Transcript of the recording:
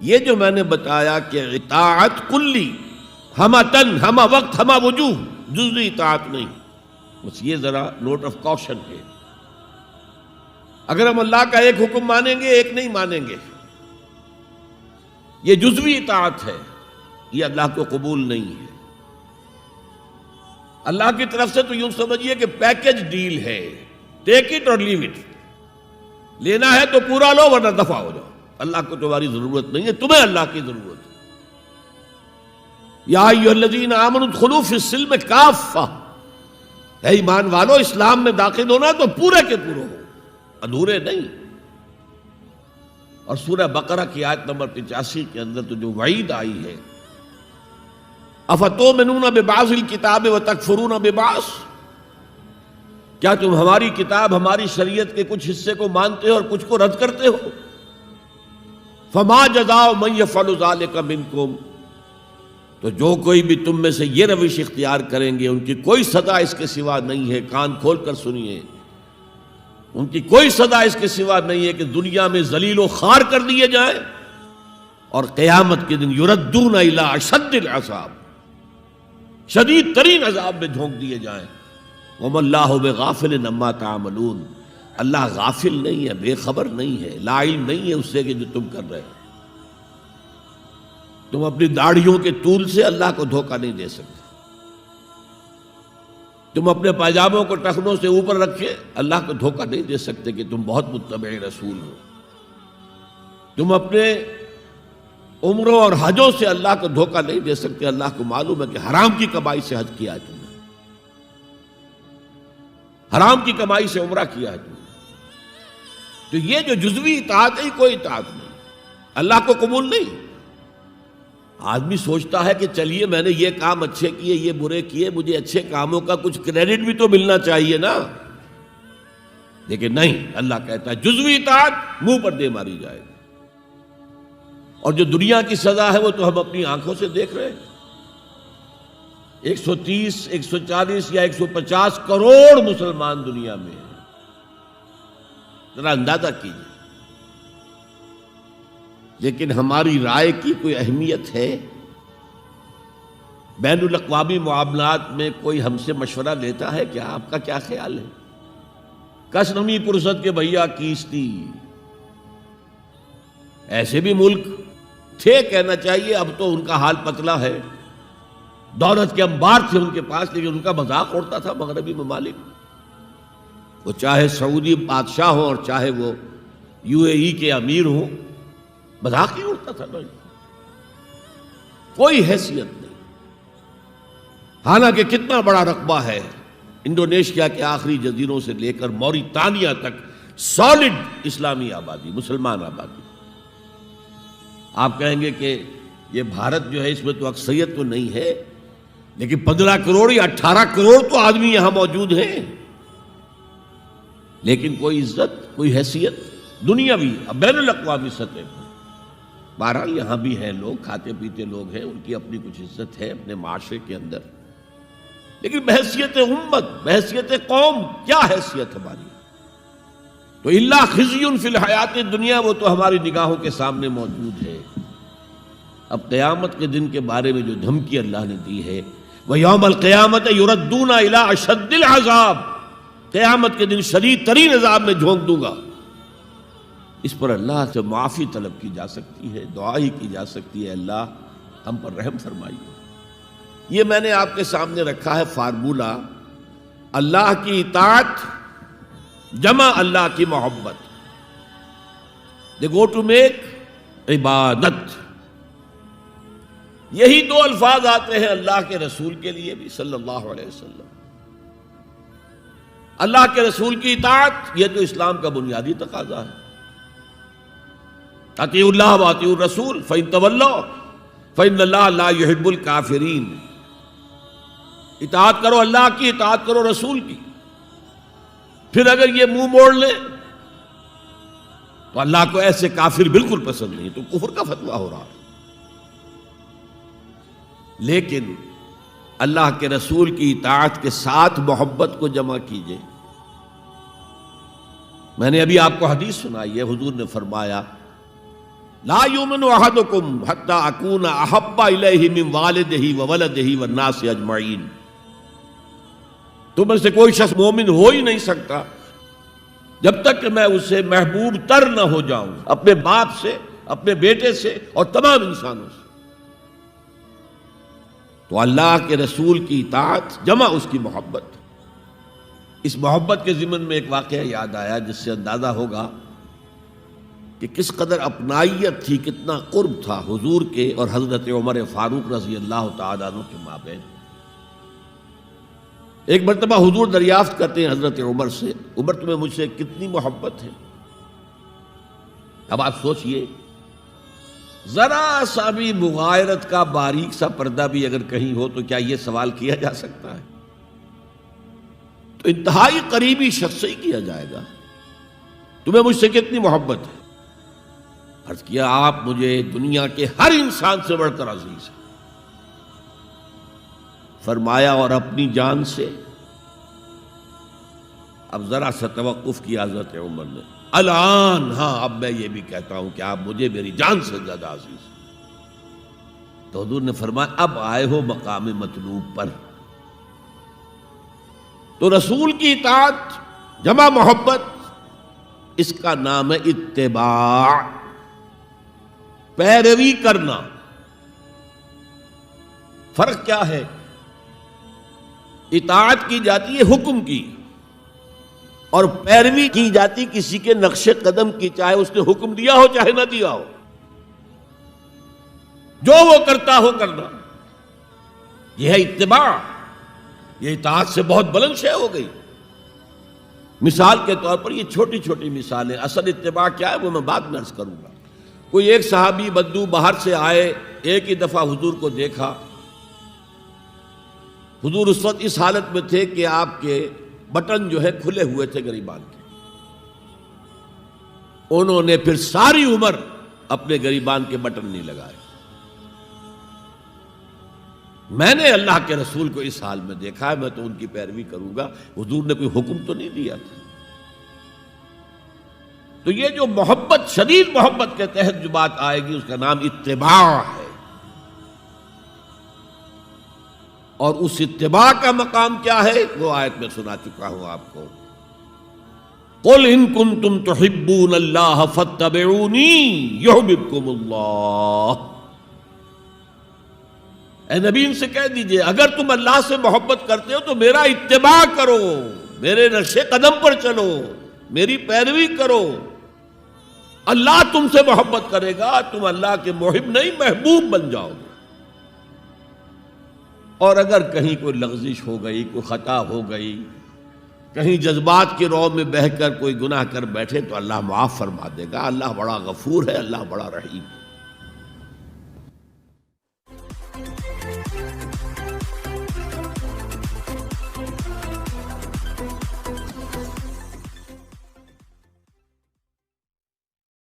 یہ جو میں نے بتایا کہ اطاعت کلی، ہمہ تن، ہمہ وقت، ہمہ وجوہ، جزوی اطاعت نہیں، بس یہ ذرا نوٹ آف کاشن ہے۔ اگر ہم اللہ کا ایک حکم مانیں گے، ایک نہیں مانیں گے، یہ جزوی اطاعت ہے، یہ اللہ کو قبول نہیں ہے۔ اللہ کی طرف سے تو یوں سمجھیے کہ پیکج ڈیل ہے، ٹیک اٹ اور لیو اٹ، لینا ہے تو پورا لو ورنہ دفع ہو جاؤ، اللہ کو تمہاری ضرورت نہیں ہے، تمہیں اللہ کی ضرورت ہے۔ یا ایھا الذین آمنوا ادخلوا فی السلم کافہ، اے ایمان والو اسلام میں داخل ہونا تو پورے کے پورے ہو، ادھورے نہیں۔ اور سورہ بقرہ کی آیت نمبر 85 کے اندر تو جو وعید آئی ہے، افتؤمنون ببعض الکتاب وتکفرون ببعض، کیا تم ہماری کتاب، ہماری شریعت کے کچھ حصے کو مانتے ہو اور کچھ کو رد کرتے ہو؟ فما جزاء من یفعل ذلک منکم، تو جو کوئی بھی تم میں سے یہ روش اختیار کریں گے ان کی کوئی سزا اس کے سوا نہیں ہے، کان کھول کر سنیے، ان کی کوئی سزا اس کے سوا نہیں ہے کہ دنیا میں ذلیل و خوار کر دیے جائیں اور قیامت کے دن یردون الی اشد العذاب، شدید ترین عذاب میں جھونک دیے جائیں۔ وما اللہ بغافل عما تعملون، اللہ غافل نہیں ہے، بے خبر نہیں ہے، لا علم نہیں ہے اس سے کہ جو تم کر رہے ہو۔ تم اپنی داڑھیوں کے طول سے اللہ کو دھوکہ نہیں دے سکتے، تم اپنے پائجاموں کو ٹخنوں سے اوپر رکھے اللہ کو دھوکہ نہیں دے سکتے کہ تم بہت متبع رسول ہو، تم اپنے عمروں اور حجوں سے اللہ کو دھوکہ نہیں دے سکتے، اللہ کو معلوم ہے کہ حرام کی کمائی سے حج کیا ہے تم نے، حرام کی کمائی سے عمرہ کیا ہے تم نے۔ تو یہ جو جزوی اطاعت ہے کوئی اطاعت نہیں، اللہ کو قبول نہیں۔ آدمی سوچتا ہے کہ چلیے میں نے یہ کام اچھے کیے، یہ برے کیے، مجھے اچھے کاموں کا کچھ کریڈٹ بھی تو ملنا چاہیے نا، لیکن نہیں، اللہ کہتا ہے جزوی اطاعت منہ پر دے ماری جائے گی۔ اور جو دنیا کی سزا ہے وہ تو ہم اپنی آنکھوں سے دیکھ رہے ہیں، 130، 140 یا 150 کروڑ مسلمان دنیا میں ہیں، ذرا اندازہ کیجیے، لیکن ہماری رائے کی کوئی اہمیت ہے؟ بین الاقوامی معاملات میں کوئی ہم سے مشورہ لیتا ہے کیا؟ آپ کا کیا خیال ہے؟ کس نمی پرست کے بھیا کیستی، ایسے بھی ملک تھے کہنا چاہیے، اب تو ان کا حال پتلا ہے، دولت کے انبار تھے ان کے پاس، لیکن ان کا مذاق اڑتا تھا مغربی ممالک، وہ چاہے سعودی بادشاہ ہوں اور چاہے وہ UAE کے امیر ہوں، مذاق ہی اڑتا تھا، کوئی حیثیت نہیں۔ حالانکہ کتنا بڑا رقبہ ہے انڈونیشیا کے آخری جزیروں سے لے کر موریتانیہ تک، سالڈ اسلامی آبادی، مسلمان آبادی۔ آپ کہیں گے کہ یہ بھارت جو ہے اس میں تو اکثریت تو نہیں ہے، لیکن 15 کروڑ یا 18 کروڑ تو آدمی یہاں موجود ہیں، لیکن کوئی عزت، کوئی حیثیت دنیاوی بین الاقوامی سطح پر۔ بہرحال یہاں بھی ہیں لوگ، کھاتے پیتے لوگ ہیں، ان کی اپنی کچھ عزت ہے اپنے معاشرے کے اندر، لیکن بحیثیت امت، بحیثیت قوم کیا حیثیت ہماری؟ تو الا خزی فی الحیات الدنیا، وہ تو ہماری نگاہوں کے سامنے موجود ہے۔ اب قیامت کے دن کے بارے میں جو دھمکی اللہ نے دی ہے، وَيَوْمَ الْقِيَامَةِ يُرَدُّونَ إِلَىٰ أَشَدِّ الْعَذَابِ، قیامت کے دن شدید ترین عذاب میں جھونک دوں گا۔ اس پر اللہ سے معافی طلب کی جا سکتی ہے، دعا ہی کی جا سکتی ہے، اللہ ہم پر رحم فرمائیے۔ یہ میں نے آپ کے سامنے رکھا ہے فارمولہ، اللہ کی اطاعت جمع اللہ کی محبت، دے گو ٹو میک عبادت۔ یہی دو الفاظ آتے ہیں اللہ کے رسول کے لیے بھی صلی اللہ علیہ وسلم۔ اللہ کے رسول کی اطاعت یہ تو اسلام کا بنیادی تقاضا ہے، اطیعوا اللہ واطیعوا الرسول فإن تولوا فإن اللہ لا يحب الکافرین۔ اطاعت کرو اللہ کی، اطاعت کرو رسول کی، پھر اگر یہ منہ موڑ لیں تو اللہ کو ایسے کافر بالکل پسند نہیں، تو کفر کا فتویٰ ہو رہا ہے۔ لیکن اللہ کے رسول کی اطاعت کے ساتھ محبت کو جمع کیجئے۔ میں نے ابھی آپ کو حدیث سنائی ہے، حضور نے فرمایا لا یؤمن احدکم حتی اکون احب الیہ من والدہ وولدہ والناس اجمعین، تم میں سے کوئی شخص مومن ہو ہی نہیں سکتا جب تک کہ میں اسے محبوب تر نہ ہو جاؤں، اپنے باپ سے، اپنے بیٹے سے اور تمام انسانوں سے۔ تو اللہ کے رسول کی اطاعت جمع اس کی محبت۔ اس محبت کے ضمن میں ایک واقعہ یاد آیا جس سے اندازہ ہوگا کہ کس قدر اپنائیت تھی، کتنا قرب تھا حضور کے اور حضرت عمر فاروق رضی اللہ تعالیٰ عنہ کے مابین۔ ایک مرتبہ حضور دریافت کرتے ہیں حضرت عمر سے، عمر تمہیں مجھ سے کتنی محبت ہے؟ اب آپ سوچئے، ذرا سا بھی مغایرت کا باریک سا پردہ بھی اگر کہیں ہو تو کیا یہ سوال کیا جا سکتا ہے؟ تو انتہائی قریبی شخص سے ہی کیا جائے گا، تمہیں مجھ سے کتنی محبت ہے؟ عرض کیا آپ مجھے دنیا کے ہر انسان سے بڑھ کر عزیز ہیں۔ فرمایا اور اپنی جان سے؟ اب ذرا سا توقف کیا حضرت عمر نے، الان ہاں اب میں یہ بھی کہتا ہوں کہ آپ مجھے میری جان سے زیادہ عزیز ہیں۔ تو حضور نے فرمایا اب آئے ہو مقام مطلوب پر۔ تو رسول کی اطاعت جمع محبت، اس کا نام ہے اتباع، پیروی کرنا۔ فرق کیا ہے؟ اطاعت کی جاتی ہے حکم کی، اور پیروی کی جاتی کسی کے نقش قدم کی، چاہے اس نے حکم دیا ہو چاہے نہ دیا ہو، جو وہ کرتا ہو کرنا۔ یہ ہے اتباع۔ یہ اطاعت سے بہت بلند شے ہو گئی۔ مثال کے طور پر یہ چھوٹی چھوٹی مثالیں، اصل اتباع کیا ہے وہ میں بعد میں عرض کروں گا۔ کوئی ایک صحابی بدو باہر سے آئے، ایک ہی دفعہ حضور کو دیکھا، حضور اس وقت اس حالت میں تھے کہ آپ کے بٹن جو ہے کھلے ہوئے تھے گریبان کے۔ انہوں نے پھر ساری عمر اپنے گریبان کے بٹن نہیں لگائے۔ میں نے اللہ کے رسول کو اس حال میں دیکھا ہے، میں تو ان کی پیروی کروں گا، حضور نے کوئی حکم تو نہیں دیا تھا۔ تو یہ جو محبت، شدید محبت کے تحت جو بات آئے گی اس کا نام اتباع ہے۔ اور اس اتباع کا مقام کیا ہے وہ آیت میں سنا چکا ہوں آپ کو۔ قُلْ إِن كُنتُمْ تُحِبُّونَ اللَّهَ فَاتَّبِعُونِي يُحْبِبْكُمُ اللَّهُ۔ اے نبی ان سے کہہ دیجئے اگر تم اللہ سے محبت کرتے ہو تو میرا اتباع کرو، میرے نقش قدم پر چلو، میری پیروی کرو۔ اللہ تم سے محبت کرے گا، تم اللہ کے محب نہیں محبوب بن جاؤ گے۔ اور اگر کہیں کوئی لغزش ہو گئی، کوئی خطا ہو گئی، کہیں جذبات کی رو میں بہہ کر کوئی گناہ کر بیٹھے تو اللہ معاف فرما دے گا۔ اللہ بڑا غفور ہے، اللہ بڑا رحیم ہے۔